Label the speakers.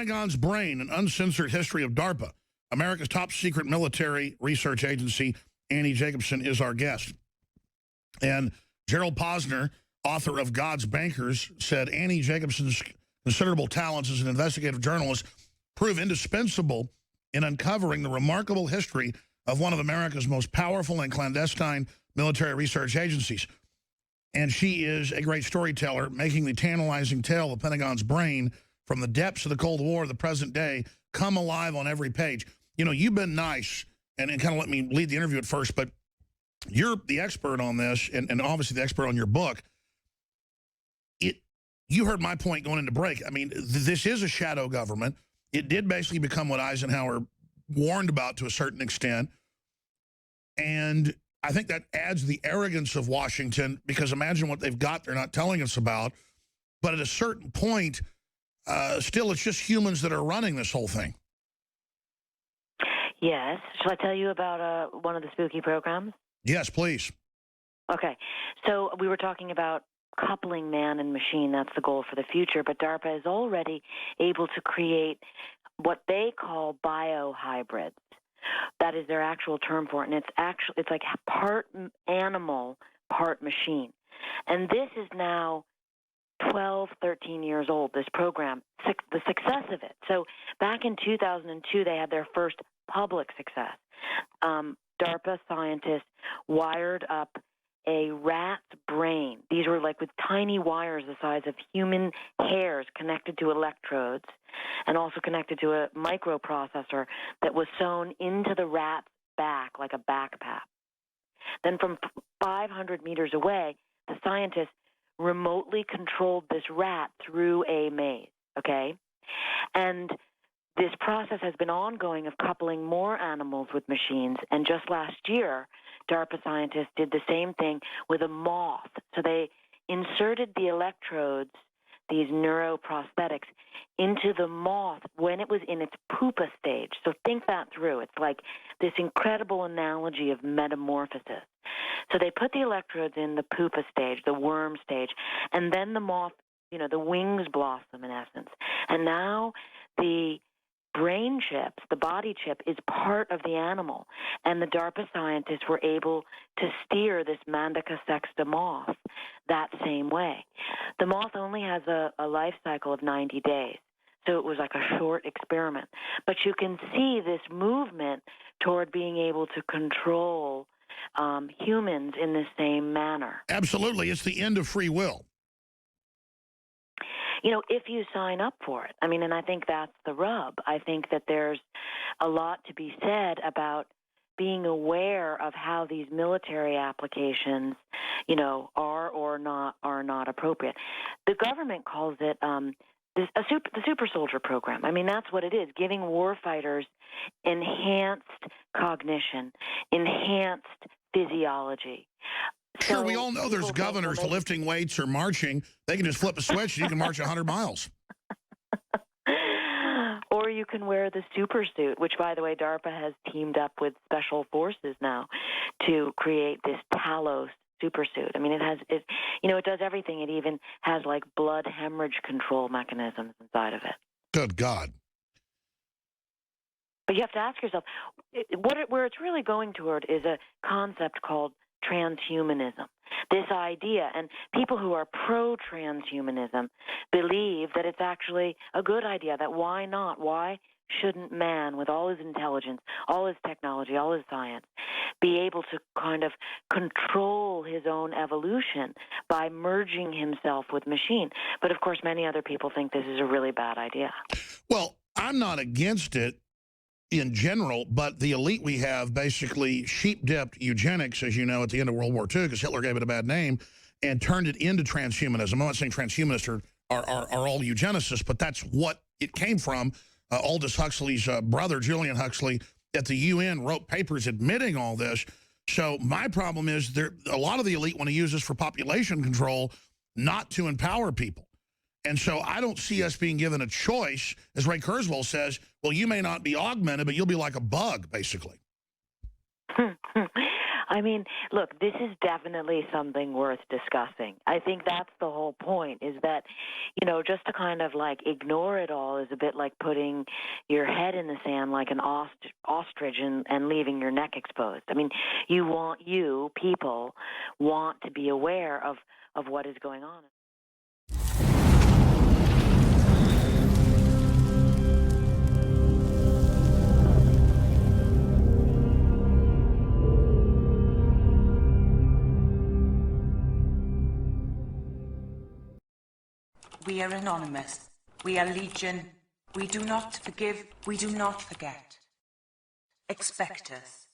Speaker 1: Pentagon's Brain, an uncensored history of DARPA. America's top secret military research agency, Annie Jacobsen, is our guest. And Gerald Posner, author of God's Bankers, said Annie Jacobsen's considerable talents as an investigative journalist prove indispensable in uncovering the remarkable history of one of America's most powerful and clandestine military research agencies. And she is a great storyteller, making the tantalizing tale of Pentagon's brain from the depths of the Cold War to the present day come alive on every page. You know, you've been nice and kind of let me lead the interview at first, but you're the expert on this and obviously the expert on your book. You heard my point going into break. I mean, this is a shadow government. It did basically become what Eisenhower warned about to a certain extent. And I think that adds the arrogance of Washington, because imagine what they've got they're not telling us about. But at a certain point, still it's just humans that are running this whole thing.
Speaker 2: Yes. Shall I tell you about one of the spooky programs?
Speaker 1: Yes, please.
Speaker 2: Okay. So we were talking about coupling man and machine. That's the goal for the future. But DARPA is already able to create what they call biohybrids. That is their actual term for it. And it's like part animal, part machine. And this is now 12, 13 years old, this program, the success of it. So back in 2002, they had their first public success. DARPA scientists wired up a rat's brain. These were like with tiny wires the size of human hairs connected to electrodes and also connected to a microprocessor that was sewn into the rat's back like a backpack. Then from 500 meters away, the scientists remotely controlled this rat through a maze, okay? And this process has been ongoing of coupling more animals with machines, and just last year, DARPA scientists did the same thing with a moth. So they inserted the electrodes, these neuroprosthetics, into the moth when it was in its pupa stage. So think that through. It's like this incredible analogy of metamorphosis. So they put the electrodes in the pupa stage, the worm stage, and then the moth, you know, the wings blossom in essence. And now the brain chips, the body chip, is part of the animal. And the DARPA scientists were able to steer this Mandica sexta moth that same way. The moth only has a life cycle of 90 days. So it was like a short experiment. But you can see this movement toward being able to control humans in the same manner.
Speaker 1: Absolutely. It's the end of free will.
Speaker 2: You know, if you sign up for it. I mean, and I think that's the rub. I think that there's a lot to be said about being aware of how these military applications, you know, are not appropriate. The government calls it the super soldier program. I mean, that's what it is, giving warfighters enhanced cognition, enhanced physiology.
Speaker 1: Sure,
Speaker 2: So
Speaker 1: we all know there's governors lifting weights or marching. They can just flip a switch and you can march 100 miles.
Speaker 2: Or you can wear the super suit, which, by the way, DARPA has teamed up with Special Forces now to create this Talos super suit. I mean, it does everything. It even has like blood hemorrhage control mechanisms inside of it.
Speaker 1: Good God.
Speaker 2: But you have to ask yourself, where it's really going toward is a concept called transhumanism. This idea, and people who are pro-transhumanism believe that it's actually a good idea, that why not? Why shouldn't man, with all his intelligence, all his technology, all his science, be able to kind of control his own evolution by merging himself with machine? But of course, many other people think this is a really bad idea.
Speaker 1: Well, I'm not against it in general, but the elite we have basically sheep-dipped eugenics, as you know, at the end of World War II, because Hitler gave it a bad name, and turned it into transhumanism. I'm not saying transhumanists are all eugenicists, but that's what it came from. Aldous Huxley's brother, Julian Huxley, at the UN wrote papers admitting all this. So my problem is a lot of the elite want to use this for population control, not to empower people. And so I don't see us being given a choice, as Ray Kurzweil says, well, you may not be augmented, but you'll be like a bug, basically.
Speaker 2: I mean, look, this is definitely something worth discussing. I think that's the whole point, is that, just to kind of like ignore it all is a bit like putting your head in the sand like an ostrich and leaving your neck exposed. I mean, people want to be aware of what is going on.
Speaker 3: We are anonymous. We are legion. We do not forgive. We do not forget. Expect us.